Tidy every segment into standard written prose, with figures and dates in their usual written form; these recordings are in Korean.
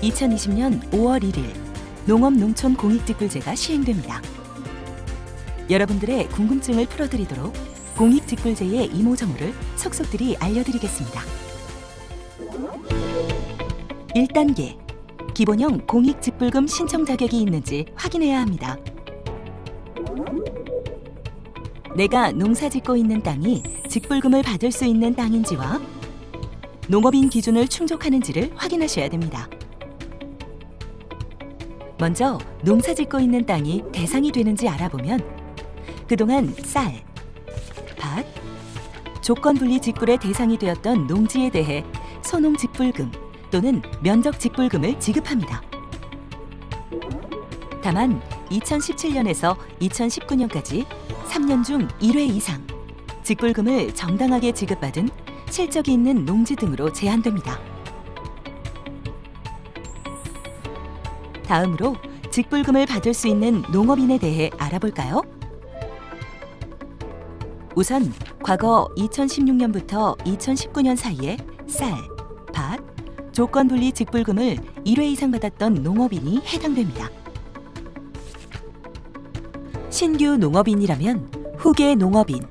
2020년 5월 1일 농업농촌공익직불제가 시행됩니다. 여러분들의 궁금증을 풀어드리도록 공익직불제의 이모저모를 속속들이 알려드리겠습니다. 1단계, 기본형 공익직불금 신청 자격이 있는지 확인해야 합니다. 내가 농사짓고 있는 땅이 직불금을 받을 수 있는 땅인지와 농업인 기준을 충족하는지를 확인하셔야 됩니다. 먼저 농사짓고 있는 땅이 대상이 되는지 알아보면 그동안 쌀, 밭, 조건분리 직불의 대상이 되었던 농지에 대해 소농직불금 또는 면적직불금을 지급합니다. 다만 2017년에서 2019년까지 3년 중 1회 이상 직불금을 정당하게 지급받은 실적이 있는 농지 등으로 제한됩니다. 다음으로 직불금을 받을 수 있는 농업인에 대해 알아볼까요? 우선 과거 2016년부터 2019년 사이에 쌀, 밭, 조건분리 직불금을 1회 이상 받았던 농업인이 해당됩니다. 신규 농업인이라면 후계 농업인,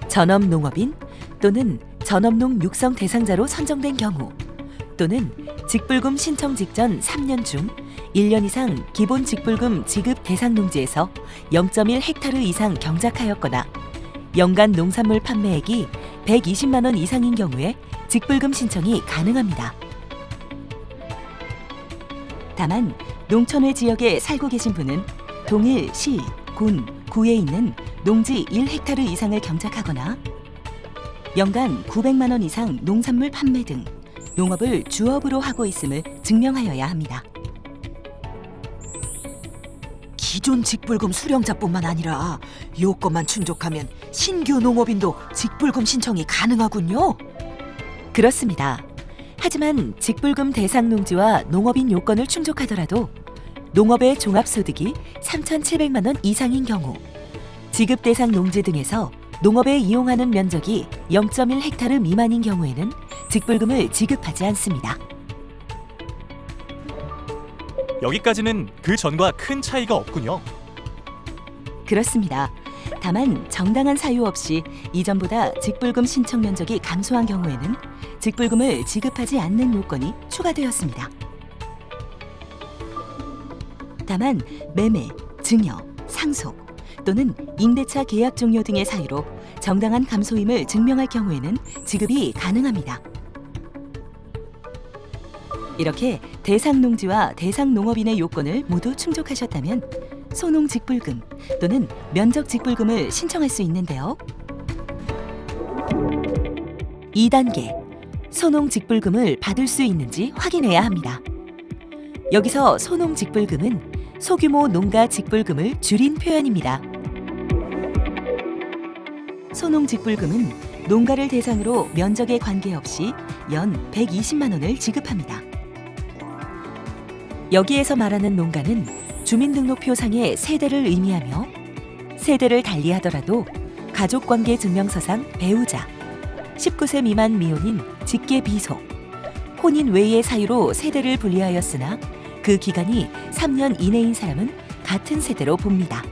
전업농업인 또는 전업농 육성 대상자로 선정된 경우 또는 직불금 신청 직전 3년 중 1년 이상 기본 직불금 지급 대상 농지에서 0.1헥타르 이상 경작하였거나 연간 농산물 판매액이 120만 원 이상인 경우에 직불금 신청이 가능합니다. 다만 농촌의 지역에 살고 계신 분은 동일 시, 군, 구에 있는 농지 1헥타르 이상을 경작하거나 연간 900만 원 이상 농산물 판매 등 농업을 주업으로 하고 있음을 증명하여야 합니다. 기존 직불금 수령자뿐만 아니라 요건만 충족하면 신규 농업인도 직불금 신청이 가능하군요. 그렇습니다. 하지만 직불금 대상 농지와 농업인 요건을 충족하더라도 농업의 종합소득이 3,700만 원 이상인 경우 지급 대상 농지 등에서 농업에 이용하는 면적이 0.1헥타르 미만인 경우에는 직불금을 지급하지 않습니다. 여기까지는 그 전과 큰 차이가 없군요. 그렇습니다. 다만 정당한 사유 없이 이전보다 직불금 신청 면적이 감소한 경우에는 직불금을 지급하지 않는 요건이 추가되었습니다. 다만 매매, 증여, 상속 또는 임대차 계약 종료 등의 사유로 정당한 감소임을 증명할 경우에는 지급이 가능합니다. 이렇게 대상 농지와 대상 농업인의 요건을 모두 충족하셨다면 소농직불금 또는 면적직불금을 신청할 수 있는데요. 2단계, 소농직불금을 받을 수 있는지 확인해야 합니다. 여기서 소농직불금은 소규모 농가 직불금을 줄인 표현입니다. 소농직불금은 농가를 대상으로 면적에 관계없이 연 120만 원을 지급합니다. 여기에서 말하는 농가는 주민등록표상의 세대를 의미하며 세대를 달리하더라도 가족관계증명서상 배우자, 19세 미만 미혼인 직계 비속, 혼인 외의 사유로 세대를 분리하였으나 그 기간이 3년 이내인 사람은 같은 세대로 봅니다.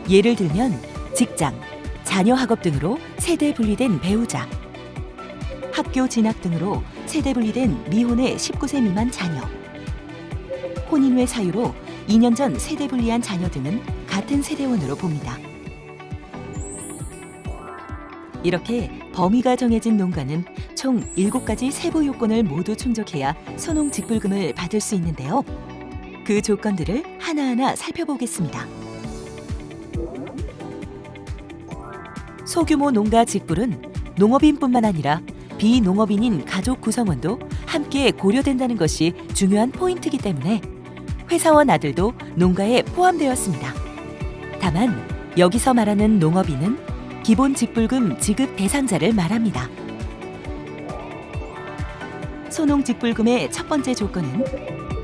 예를 들면 직장, 자녀 학업 등으로 세대 분리된 배우자, 학교 진학 등으로 세대 분리된 미혼의 19세 미만 자녀, 혼인 외 사유로 2년 전 세대 분리한 자녀 등은 같은 세대원으로 봅니다. 이렇게 범위가 정해진 농가는 총 7가지 세부 요건을 모두 충족해야 소농직불금을 받을 수 있는데요. 그 조건들을 하나하나 살펴보겠습니다. 소규모 농가 직불은 농업인뿐만 아니라 비농업인인 가족 구성원도 함께 고려된다는 것이 중요한 포인트이기 때문에 회사원 아들도 농가에 포함되었습니다. 다만 여기서 말하는 농업인은 기본 직불금 지급 대상자를 말합니다. 소농직불금의 첫 번째 조건은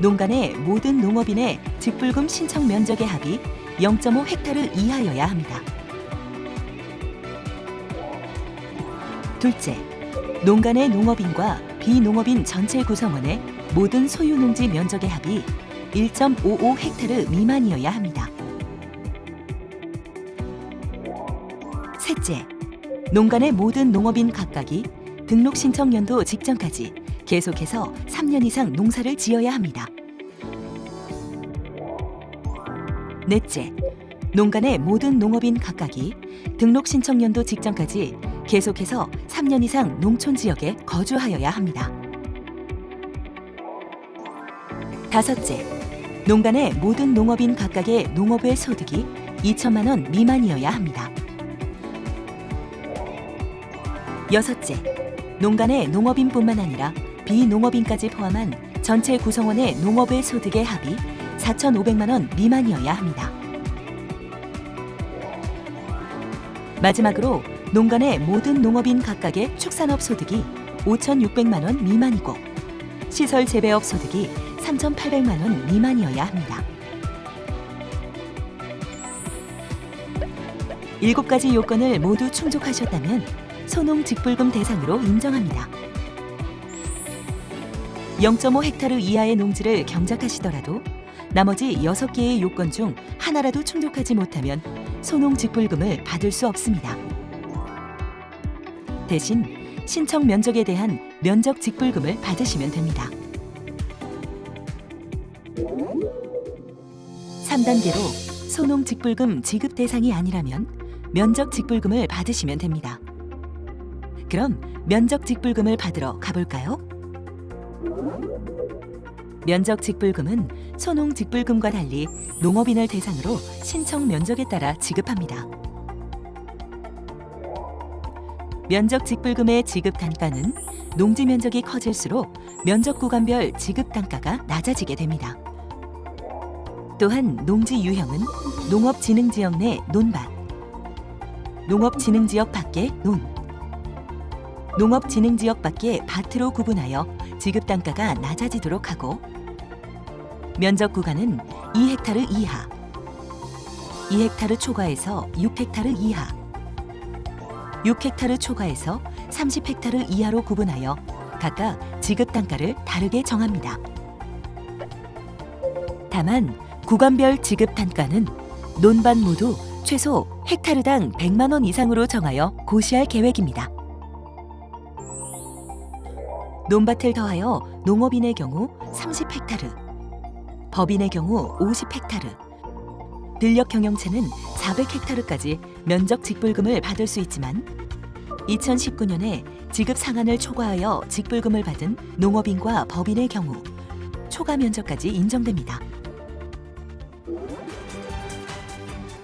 농가 내 모든 농업인의 직불금 신청 면적의 합이 0.5헥타르 이하여야 합니다. 둘째, 농가 내 농업인과 비농업인 전체 구성원의 모든 소유 농지 면적의 합이 1.55 헥타르 미만이어야 합니다. 셋째, 농간의 모든 농업인 각각이 등록 신청 연도 직전까지 계속해서 3년 이상 농사를 지어야 합니다. 넷째, 농간의 모든 농업인 각각이 등록 신청 연도 직전까지 계속해서 3년 이상 농촌 지역에 거주하여야 합니다. 다섯째, 농간의 모든 농업인 각각의 농업의 소득이 2천만 원 미만이어야 합니다. 여섯째, 농간의 농업인뿐만 아니라 비농업인까지 포함한 전체 구성원의 농업의 소득의 합이 4,500만 원 미만이어야 합니다. 마지막으로 농간의 모든 농업인 각각의 축산업 소득이 5,600만 원 미만이고 시설 재배업 소득이 3,800만 원 미만이어야 합니다. 7가지 요건을 모두 충족하셨다면 소농직불금 대상으로 인정합니다. 0.5 헥타르 이하의 농지를 경작하시더라도 나머지 6개의 요건 중 하나라도 충족하지 못하면 소농직불금을 받을 수 없습니다. 대신 신청 면적에 대한 면적직불금을 받으시면 됩니다. 3단계로 소농직불금 지급 대상이 아니라면 면적직불금을 받으시면 됩니다. 그럼 면적직불금을 받으러 가볼까요? 면적직불금은 소농직불금과 달리 농업인을 대상으로 신청 면적에 따라 지급합니다. 면적직불금의 지급 단가는 농지 면적이 커질수록 면적 구간별 지급 단가가 낮아지게 됩니다. 또한 농지 유형은 농업진흥지역 내 논밭, 농업진흥지역 밖의 논, 농업진흥지역 밖의 밭으로 구분하여 지급 단가가 낮아지도록 하고 면적 구간은 2헥타르 이하, 2헥타르 초과에서 6헥타르 이하, 6헥타르 초과에서 30헥타르 이하로 구분하여 각각 지급 단가를 다르게 정합니다. 다만 구간별 지급 단가는 논밭 모두 최소 헥타르당 100만 원 이상으로 정하여 고시할 계획입니다. 논밭을 더하여 농업인의 경우 30헥타르, 법인의 경우 50헥타르, 들녘 경영체는 400헥타르까지 면적 직불금을 받을 수 있지만 2019년에 지급 상한을 초과하여 직불금을 받은 농업인과 법인의 경우 초과 면적까지 인정됩니다.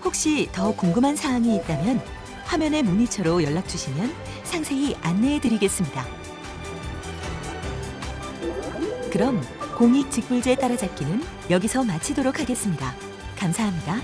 혹시 더 궁금한 사항이 있다면 화면의 문의처로 연락 주시면 상세히 안내해 드리겠습니다. 그럼 공익직불제 따라잡기는 여기서 마치도록 하겠습니다. 감사합니다.